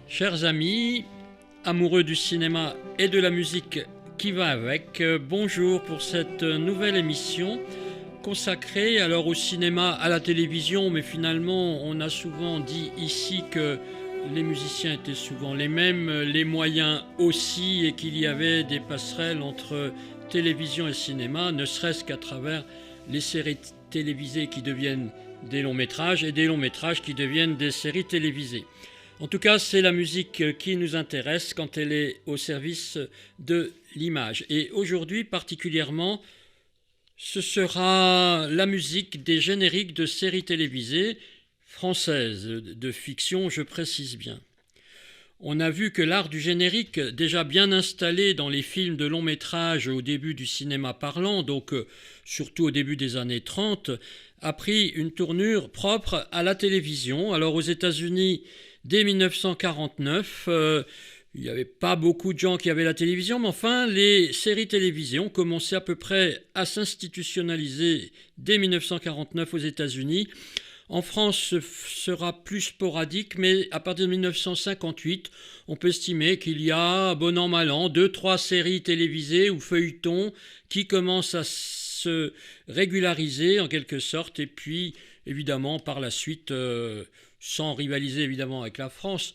Chers amis, amoureux du cinéma et de la musique qui va avec, bonjour pour cette nouvelle émission consacrée alors au cinéma, à la télévision, mais finalement on a souvent dit ici que les musiciens étaient souvent les mêmes, les moyens aussi, et qu'il y avait des passerelles entre télévision et cinéma, ne serait-ce qu'à travers les séries télévisées qui deviennent des longs métrages et des longs métrages qui deviennent des séries télévisées. En tout cas, c'est la musique qui nous intéresse quand elle est au service de l'image. Et aujourd'hui, particulièrement, ce sera la musique des génériques de séries télévisées françaises, de fiction, je précise bien. On a vu que l'art du générique, déjà bien installé dans les films de long métrage au début du cinéma parlant, donc surtout au début des années 30, a pris une tournure propre à la télévision. Alors aux États-Unis, dès 1949, il n'y avait pas beaucoup de gens qui avaient la télévision, mais enfin, les séries télévisées ont commencé à peu près à s'institutionnaliser dès 1949 aux États-Unis. En France, ce sera plus sporadique, mais à partir de 1958, on peut estimer qu'il y a, bon an, mal an, 2-3 séries télévisées ou feuilletons qui commencent à se régulariser en quelque sorte, et puis évidemment par la suite, sans rivaliser évidemment avec la France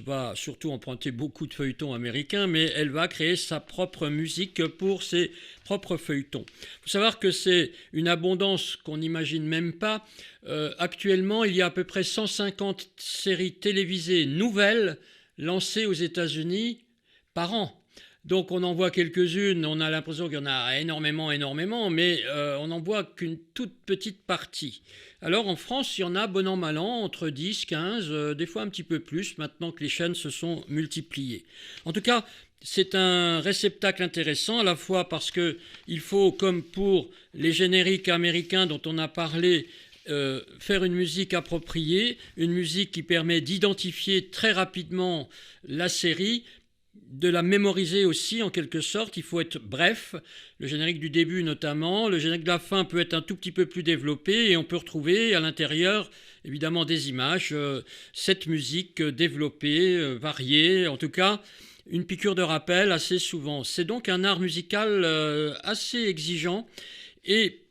va surtout emprunter beaucoup de feuilletons américains, mais elle va créer sa propre musique pour ses propres feuilletons. Il faut savoir que c'est une abondance qu'on n'imagine même pas. Actuellement, il y a à peu près 150 séries télévisées nouvelles lancées aux États-Unis par an. Donc on en voit quelques-unes, on a l'impression qu'il y en a énormément, mais on n'en voit qu'une toute petite partie. Alors en France, il y en a bon an, mal an, entre 10, 15, des fois un petit peu plus, maintenant que les chaînes se sont multipliées. En tout cas, c'est un réceptacle intéressant, à la fois parce qu'il faut, comme pour les génériques américains dont on a parlé, faire une musique appropriée, une musique qui permet d'identifier très rapidement la série, de la mémoriser aussi en quelque sorte. Il faut être bref, le générique du début notamment, le générique de la fin peut être un tout petit peu plus développé, et on peut retrouver à l'intérieur évidemment des images, cette musique développée, variée, en tout cas une piqûre de rappel assez souvent. C'est donc un art musical assez exigeant, et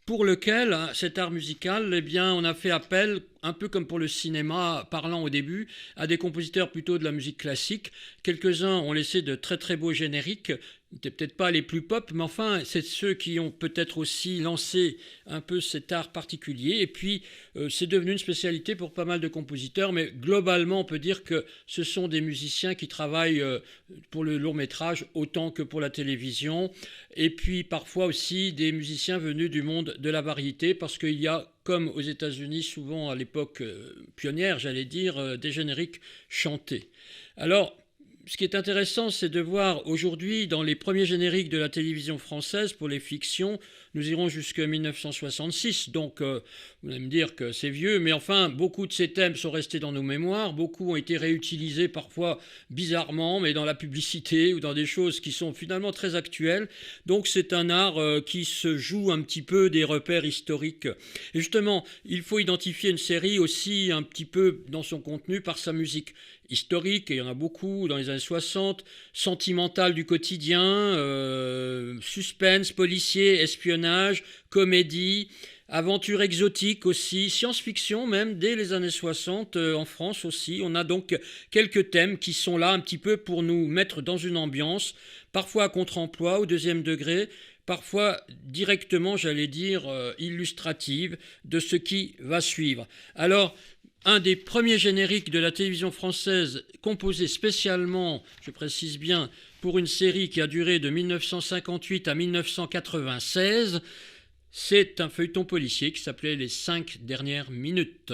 pour lequel, cet art musical, eh bien, on a fait appel, un peu comme pour le cinéma parlant au début, à des compositeurs plutôt de la musique classique. Quelques-uns ont laissé de très très beaux génériques, n'étaient peut-être pas les plus pop, mais enfin, c'est ceux qui ont peut-être aussi lancé un peu cet art particulier. Et puis, c'est devenu une spécialité pour pas mal de compositeurs, mais globalement, on peut dire que ce sont des musiciens qui travaillent pour le long métrage autant que pour la télévision. Et puis, parfois aussi, des musiciens venus du monde de la variété, parce qu'il y a, comme aux États-Unis, souvent à l'époque pionnière, j'allais dire, des génériques chantés. Alors, ce qui est intéressant, c'est de voir aujourd'hui, dans les premiers génériques de la télévision française pour les fictions, nous irons jusqu'en 1966, donc vous allez me dire que c'est vieux, mais enfin, beaucoup de ces thèmes sont restés dans nos mémoires, beaucoup ont été réutilisés parfois bizarrement, mais dans la publicité ou dans des choses qui sont finalement très actuelles. Donc c'est un art qui se joue un petit peu des repères historiques. Et justement, il faut identifier une série aussi un petit peu dans son contenu par sa musique historique, et il y en a beaucoup dans les années 60, sentimentale du quotidien, suspense, policier, espionnage, comédie, aventure exotique aussi, science-fiction même, dès les années 60, en France aussi. On a donc quelques thèmes qui sont là un petit peu pour nous mettre dans une ambiance, parfois à contre-emploi, au deuxième degré, parfois directement, j'allais dire, illustrative de ce qui va suivre. Alors, un des premiers génériques de la télévision française composé spécialement, je précise bien, pour une série qui a duré de 1958 à 1996, c'est un feuilleton policier qui s'appelait Les 5 dernières minutes.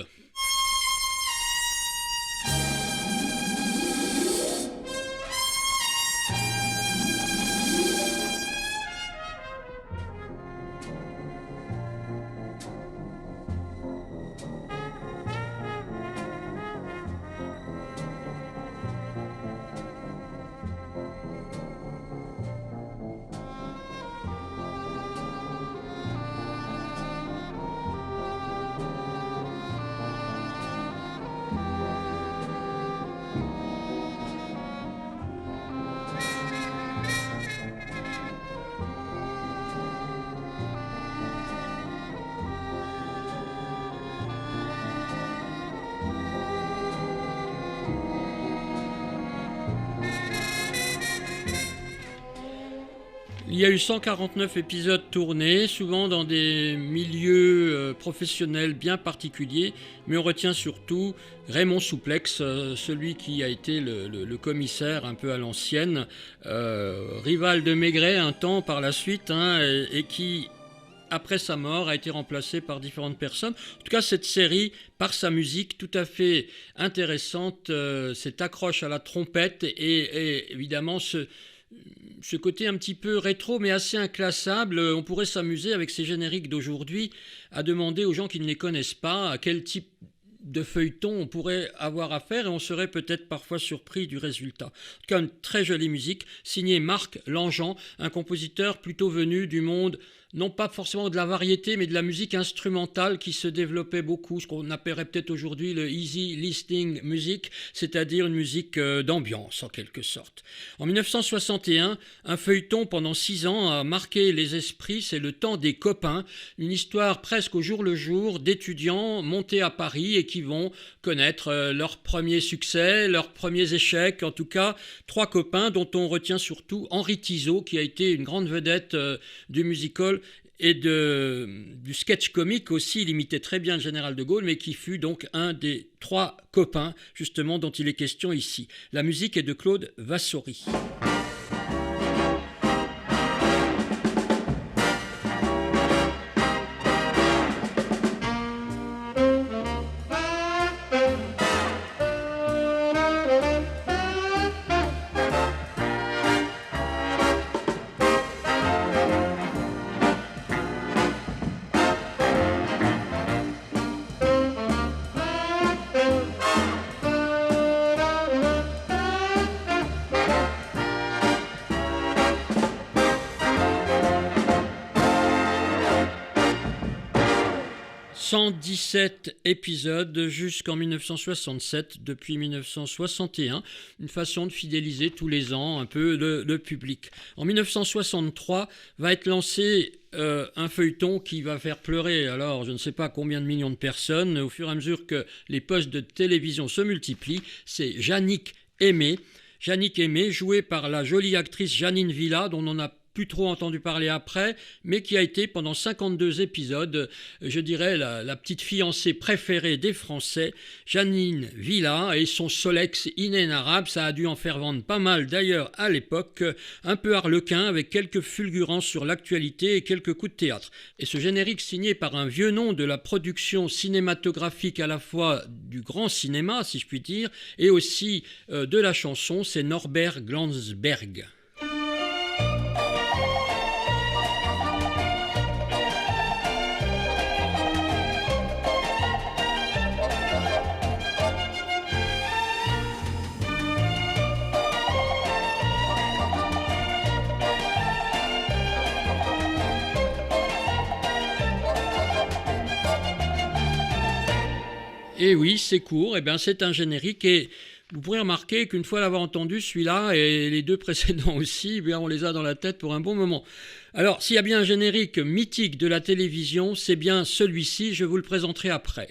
Il y a eu 149 épisodes tournés, souvent dans des milieux professionnels bien particuliers, mais on retient surtout Raymond Souplex, celui qui a été le commissaire un peu à l'ancienne, rival de Maigret un temps par la suite, et qui, après sa mort, a été remplacé par différentes personnes. En tout cas, cette série, par sa musique tout à fait intéressante, cette accroche à la trompette et évidemment ce côté un petit peu rétro mais assez inclassable. On pourrait s'amuser avec ces génériques d'aujourd'hui à demander aux gens qui ne les connaissent pas à quel type de feuilleton on pourrait avoir affaire et on serait peut-être parfois surpris du résultat. En tout cas, une très jolie musique signée Marc Langean, un compositeur plutôt venu du monde non pas forcément de la variété, mais de la musique instrumentale qui se développait beaucoup, ce qu'on appellerait peut-être aujourd'hui le easy listening music, c'est-à-dire une musique d'ambiance en quelque sorte. En 1961, un feuilleton pendant 6 ans a marqué les esprits, c'est Le Temps des copains, une histoire presque au jour le jour d'étudiants montés à Paris et qui vont connaître leurs premiers succès, leurs premiers échecs, en tout cas 3 copains dont on retient surtout Henri Tizot qui a été une grande vedette du musical et du sketch comique aussi. Il imitait très bien le général de Gaulle, mais qui fut donc un des 3 copains, justement, dont il est question ici. La musique est de Claude Vassori. 117 épisodes jusqu'en 1967, depuis 1961, une façon de fidéliser tous les ans un peu le public. En 1963 va être lancé un feuilleton qui va faire pleurer, alors je ne sais pas combien de millions de personnes, au fur et à mesure que les postes de télévision se multiplient, c'est Yannick Aimé. Yannick Aimé, joué par la jolie actrice Jeannine Villa, dont on a plus trop entendu parler après, mais qui a été pendant 52 épisodes, je dirais, la petite fiancée préférée des Français, Jeannine Villa, et son Solex inénarrable, ça a dû en faire vendre pas mal d'ailleurs à l'époque, un peu harlequin avec quelques fulgurances sur l'actualité et quelques coups de théâtre. Et ce générique signé par un vieux nom de la production cinématographique à la fois du grand cinéma, si je puis dire, et aussi de la chanson, c'est Norbert Glansberg. Et oui, c'est court, et bien c'est un générique et vous pourrez remarquer qu'une fois l'avoir entendu, celui-là et les 2 précédents aussi, eh bien on les a dans la tête pour un bon moment. Alors, s'il y a bien un générique mythique de la télévision, c'est bien celui-ci, je vous le présenterai après.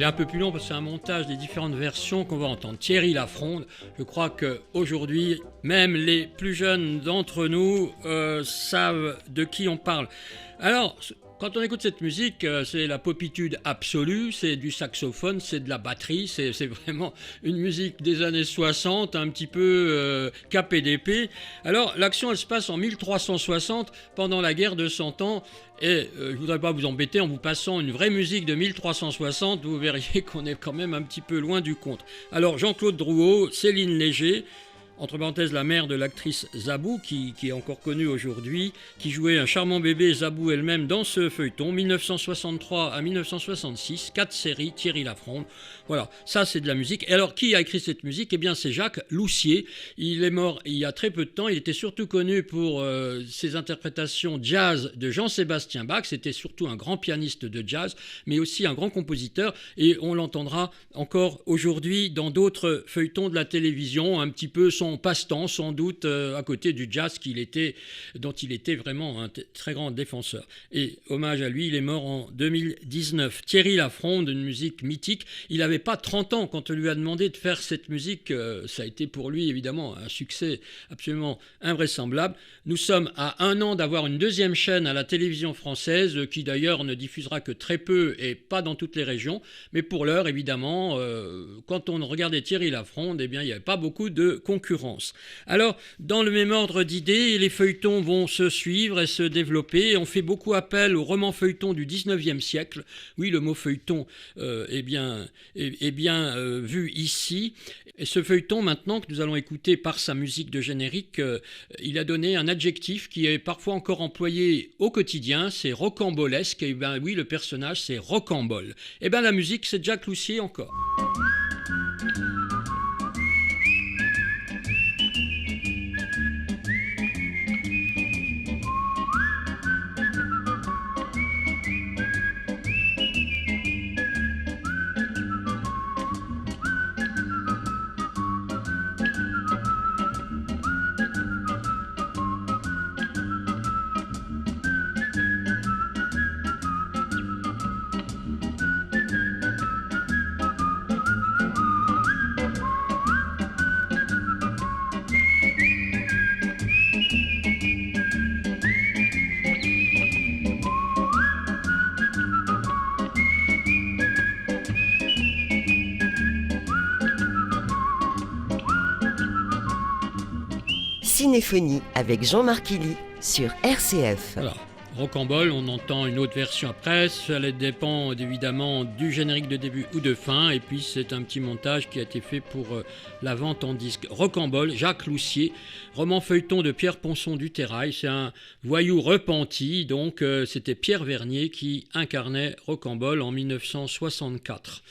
il est un peu plus long parce que c'est un montage des différentes versions qu'on va entendre. Thierry Lafronde, je crois qu'aujourd'hui, même les plus jeunes d'entre nous savent de qui on parle. Alors, quand on écoute cette musique, c'est la popitude absolue, c'est du saxophone, c'est de la batterie, c'est vraiment une musique des années 60, un petit peu KPDP. Alors, l'action, elle se passe en 1360, pendant la guerre de 100 ans, et je ne voudrais pas vous embêter en vous passant une vraie musique de 1360, vous verriez qu'on est quand même un petit peu loin du compte. Alors, Jean-Claude Drouot, Céline Léger, entre parenthèses la mère de l'actrice Zabou, qui est encore connue aujourd'hui, qui jouait un charmant bébé Zabou elle-même dans ce feuilleton, 1963 à 1966, 4 séries, Thierry Lafronde. Voilà, ça c'est de la musique. Et alors, qui a écrit cette musique ? Eh bien, c'est Jacques Loussier. Il est mort il y a très peu de temps. Il était surtout connu pour ses interprétations jazz de Jean-Sébastien Bach. C'était surtout un grand pianiste de jazz, mais aussi un grand compositeur. Et on l'entendra encore aujourd'hui dans d'autres feuilletons de la télévision, un petit peu son passe-temps, sans doute, à côté du jazz dont il était vraiment un très grand défenseur. Et hommage à lui, il est mort en 2019. Thierry Lafronde, une musique mythique. Il n'avait pas 30 ans quand on lui a demandé de faire cette musique. Ça a été pour lui, évidemment, un succès absolument invraisemblable. Nous sommes à 1 an d'avoir une deuxième chaîne à la télévision française, qui d'ailleurs ne diffusera que très peu et pas dans toutes les régions. Mais pour l'heure, évidemment, quand on regardait Thierry Lafronde, eh bien, il n'y avait pas beaucoup de concurrence. Alors, dans le même ordre d'idées, les feuilletons vont se suivre et se développer. On fait beaucoup appel au roman feuilleton du 19e siècle. Oui, le mot feuilleton est bien vu ici. Et ce feuilleton, maintenant, que nous allons écouter par sa musique de générique, il a donné un adjectif qui est parfois encore employé au quotidien, c'est rocambolesque. Et bien oui, le personnage, c'est rocambole. Et bien la musique, c'est Jacques Loussier encore. Cinéphonie avec Jean-Marc Illy sur RCF. Voilà. Rocambole, on entend une autre version après, ça dépend évidemment du générique de début ou de fin, et puis c'est un petit montage qui a été fait pour la vente en disque. Rocambole, Jacques Loussier, roman feuilleton de Pierre Ponson du Terrail, c'est un voyou repenti, donc c'était Pierre Vernier qui incarnait Rocambole en 1964.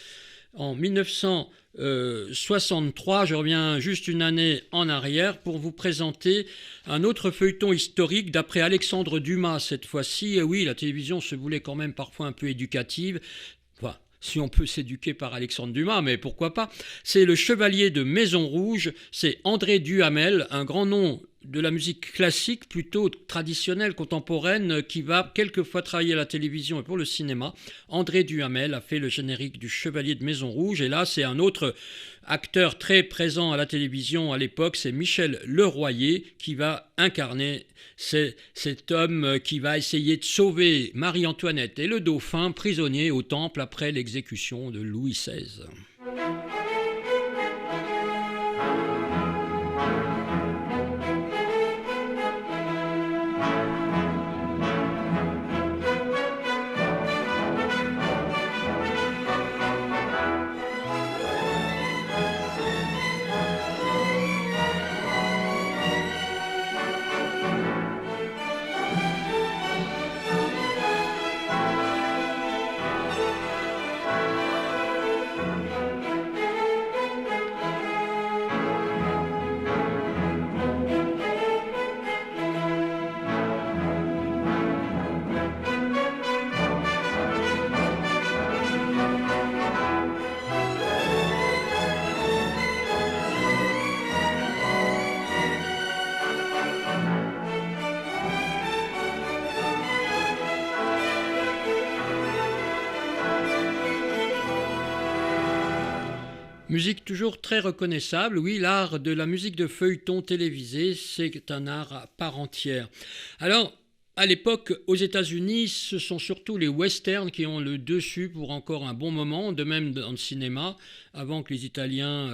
En 1963, je reviens juste une année en arrière pour vous présenter un autre feuilleton historique d'après Alexandre Dumas cette fois-ci. Et oui, la télévision se voulait quand même parfois un peu éducative. Enfin, si on peut s'éduquer par Alexandre Dumas, mais pourquoi pas. C'est le Chevalier de Maison Rouge, c'est André Duhamel, un grand nom de la musique classique, plutôt traditionnelle, contemporaine, qui va quelquefois travailler à la télévision et pour le cinéma. André Duhamel a fait le générique du Chevalier de Maison Rouge, et là c'est un autre acteur très présent à la télévision à l'époque, c'est Michel Leroyer qui va incarner cet homme qui va essayer de sauver Marie-Antoinette et le dauphin prisonniers au Temple après l'exécution de Louis XVI. Musique toujours très reconnaissable. Oui, l'art de la musique de feuilleton télévisé, c'est un art à part entière. Alors, à l'époque, aux États-Unis, ce sont surtout les westerns qui ont le dessus pour encore un bon moment, de même dans le cinéma, avant que les Italiens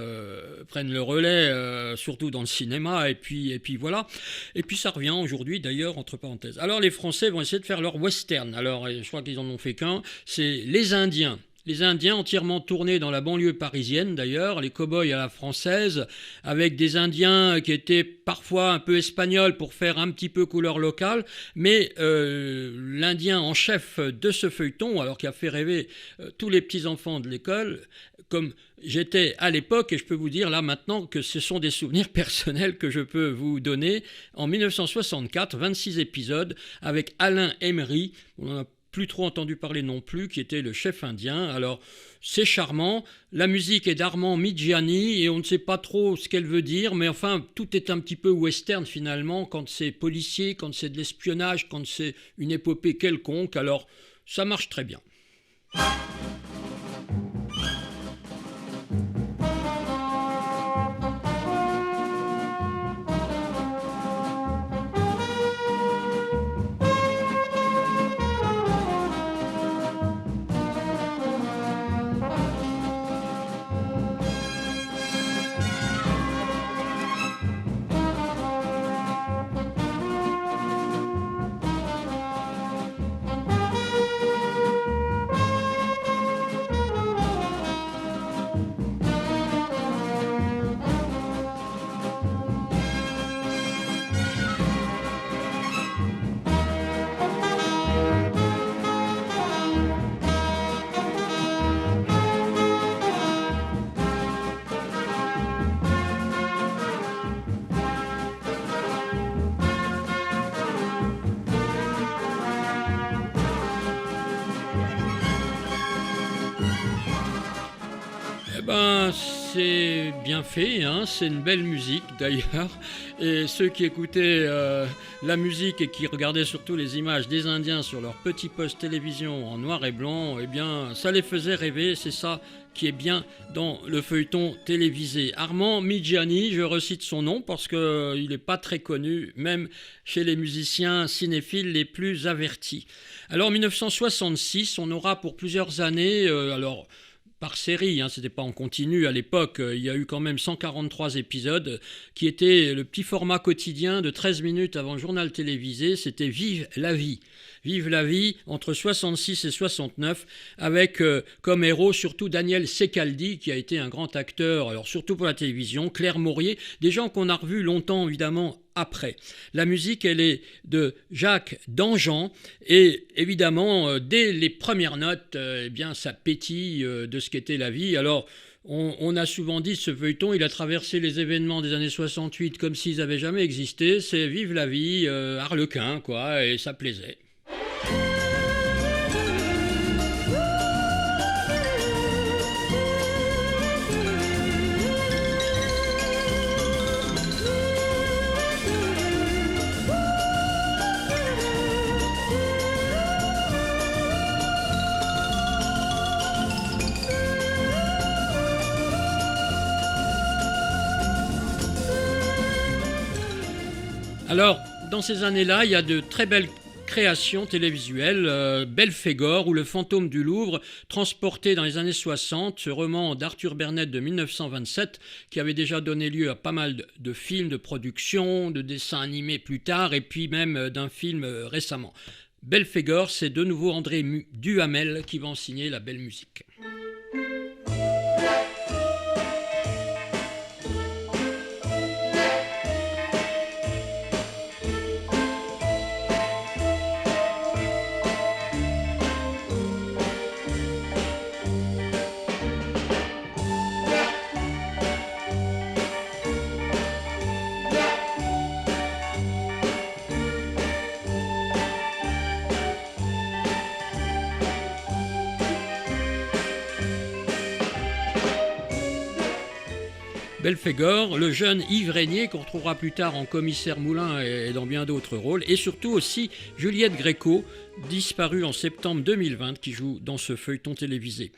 prennent le relais, surtout dans le cinéma, et puis voilà. Et puis ça revient aujourd'hui d'ailleurs, entre parenthèses. Alors les Français vont essayer de faire leur western. Alors je crois qu'ils en ont fait qu'un, c'est Les Indiens. Les Indiens entièrement tournés dans la banlieue parisienne d'ailleurs, les cow-boys à la française, avec des Indiens qui étaient parfois un peu espagnols pour faire un petit peu couleur locale, mais l'Indien en chef de ce feuilleton, alors qui a fait rêver tous les petits-enfants de l'école, comme j'étais à l'époque, et je peux vous dire là maintenant que ce sont des souvenirs personnels que je peux vous donner, en 1964, 26 épisodes, avec Alain Emery, on en a plus trop entendu parler non plus, qui était le chef indien. Alors, c'est charmant. La musique est d'Armand Midjani et on ne sait pas trop ce qu'elle veut dire, mais enfin, tout est un petit peu western finalement, quand c'est policier, quand c'est de l'espionnage, quand c'est une épopée quelconque. Alors, ça marche très bien. C'est bien fait, hein, c'est une belle musique d'ailleurs, et ceux qui écoutaient la musique et qui regardaient surtout les images des Indiens sur leur petit poste télévision en noir et blanc, eh bien ça les faisait rêver, c'est ça qui est bien dans le feuilleton télévisé. Armand Midjani, je recite son nom parce qu'il n'est pas très connu, même chez les musiciens cinéphiles les plus avertis. Alors en 1966, on aura pour plusieurs années, par série, hein, c'était pas en continu à l'époque, il y a eu quand même 143 épisodes qui étaient le petit format quotidien de 13 minutes avant le journal télévisé, c'était Vive la vie. Vive la vie entre 66 et 69 avec comme héros surtout Daniel Secaldi qui a été un grand acteur, alors surtout pour la télévision, Claire Maurier, des gens qu'on a revus longtemps évidemment après. La musique, elle est de Jacques Dangean et évidemment, dès les premières notes, eh bien, ça pétille de ce qu'était la vie. Alors, on a souvent dit ce feuilleton, il a traversé les événements des années 68 comme s'ils n'avaient jamais existé. C'est Vive la vie, Harlequin, quoi, et ça plaisait. Alors, dans ces années-là, il y a de très belles créations télévisuelles, Belphégor ou Le fantôme du Louvre, transporté dans les années 60, ce roman d'Arthur Bernett de 1927, qui avait déjà donné lieu à pas mal de films, de productions, de dessins animés plus tard, et puis même d'un film récemment. Belphégor, c'est de nouveau André Duhamel qui va en signer la belle musique. Belphégor, le jeune Yves Régnier qu'on retrouvera plus tard en Commissaire Moulin et dans bien d'autres rôles, et surtout aussi Juliette Gréco, disparue en septembre 2020, qui joue dans ce feuilleton télévisé.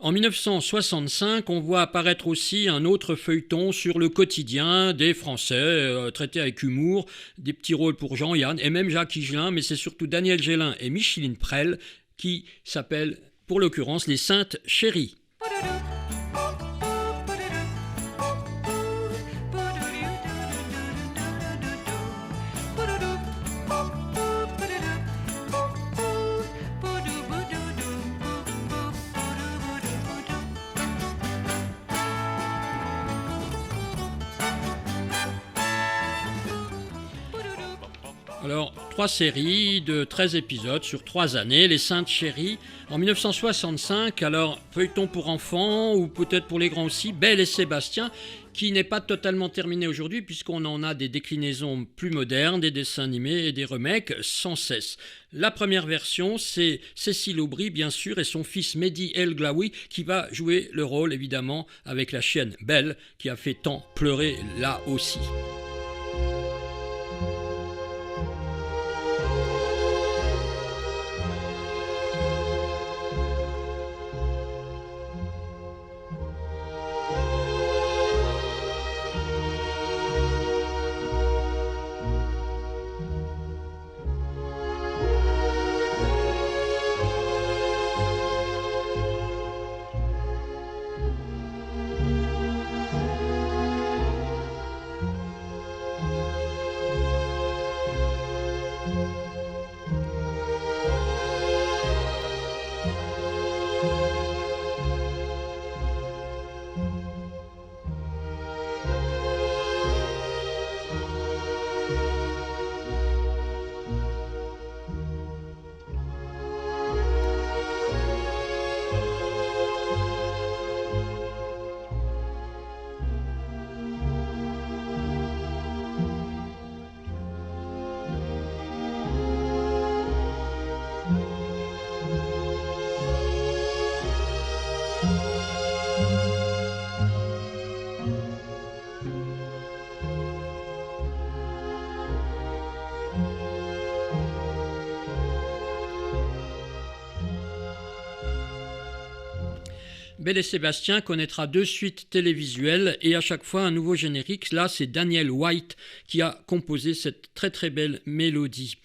En 1965, on voit apparaître aussi un autre feuilleton sur le quotidien des Français, traité avec humour, des petits rôles pour Jean-Yann et même Jacques Higelin, mais c'est surtout Daniel Gélin et Micheline Prel qui s'appellent, pour l'occurrence, les Saintes Chéries. Alors, 3 séries de 13 épisodes sur 3 années, les Saintes Chéries. En 1965, alors, feuilleton pour enfants, ou peut-être pour les grands aussi, Belle et Sébastien, qui n'est pas totalement terminé aujourd'hui, puisqu'on en a des déclinaisons plus modernes, des dessins animés et des remakes sans cesse. La première version, c'est Cécile Aubry, bien sûr, et son fils Mehdi El Glaoui, qui va jouer le rôle, évidemment, avec la chienne Belle, qui a fait tant pleurer là aussi. Belle et Sébastien connaîtra 2 suites télévisuelles et à chaque fois un nouveau générique. Là, c'est Daniel White qui a composé cette très très belle mélodie.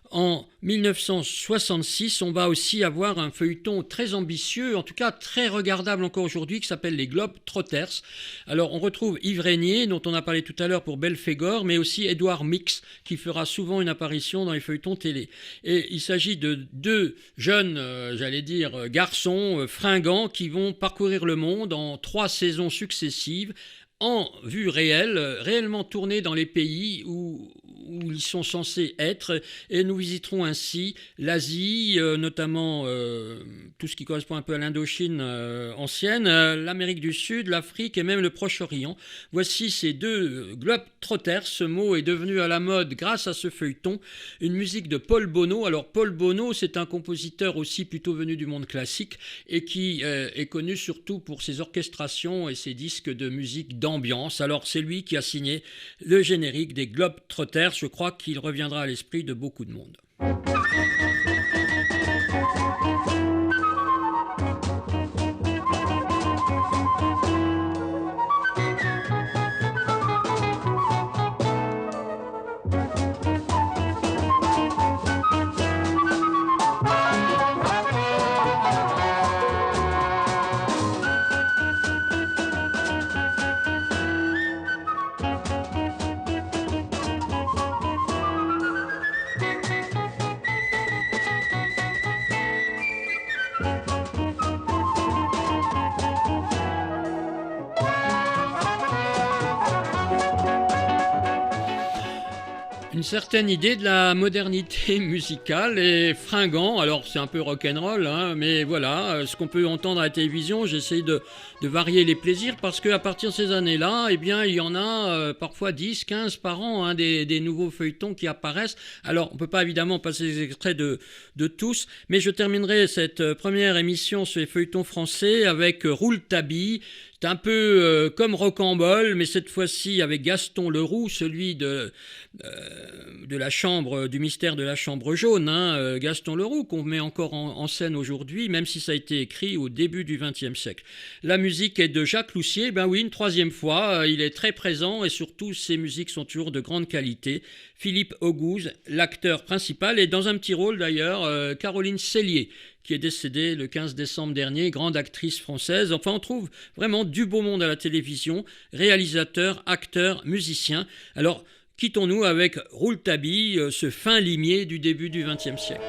En 1966, on va aussi avoir un feuilleton très ambitieux, en tout cas très regardable encore aujourd'hui, qui s'appelle les Globetrotters. Alors on retrouve Yves Régnier, dont on a parlé tout à l'heure pour Belphégor, mais aussi Édouard Mix, qui fera souvent une apparition dans les feuilletons télé. Et il s'agit de 2 jeunes, garçons fringants, qui vont parcourir le monde en 3 saisons successives, en vue réelle, réellement tournés dans les pays où ils sont censés être, et nous visiterons ainsi l'Asie, notamment tout ce qui correspond un peu à l'Indochine ancienne, l'Amérique du Sud, l'Afrique et même le Proche-Orient. Voici ces 2 Globetrotters. Ce mot est devenu à la mode grâce à ce feuilleton, une musique de Paul Bono. Alors Paul Bono, c'est un compositeur aussi plutôt venu du monde classique et qui est connu surtout pour ses orchestrations et ses disques de musique d'ambiance. Alors c'est lui qui a signé le générique des Globetrotters. Je crois qu'il reviendra à l'esprit de beaucoup de monde. Une certaine idée de la modernité musicale est fringant. Alors c'est un peu rock'n'roll, hein, mais voilà, ce qu'on peut entendre à la télévision, j'essaie de varier les plaisirs parce qu'à partir de ces années-là, eh bien, il y en a parfois 10, 15 par an, hein, des nouveaux feuilletons qui apparaissent. Alors on ne peut pas évidemment passer les extraits de tous, mais je terminerai cette première émission sur les feuilletons français avec Rouletabille, C'est un peu comme Rocambole, mais cette fois-ci avec Gaston Leroux, celui de la chambre, du mystère de la chambre jaune, Gaston Leroux, qu'on met encore en scène aujourd'hui, même si ça a été écrit au début du XXe siècle. La musique est de Jacques Loussier, ben oui, une troisième fois, il est très présent et surtout ses musiques sont toujours de grande qualité. Philippe Auguste, l'acteur principal, et dans un petit rôle d'ailleurs, Caroline Cellier, qui est décédée le 15 décembre dernier, grande actrice française. Enfin, on trouve vraiment du beau monde à la télévision, réalisateurs, acteurs, musiciens. Alors, quittons-nous avec Rouletabille, ce fin limier du début du XXe siècle.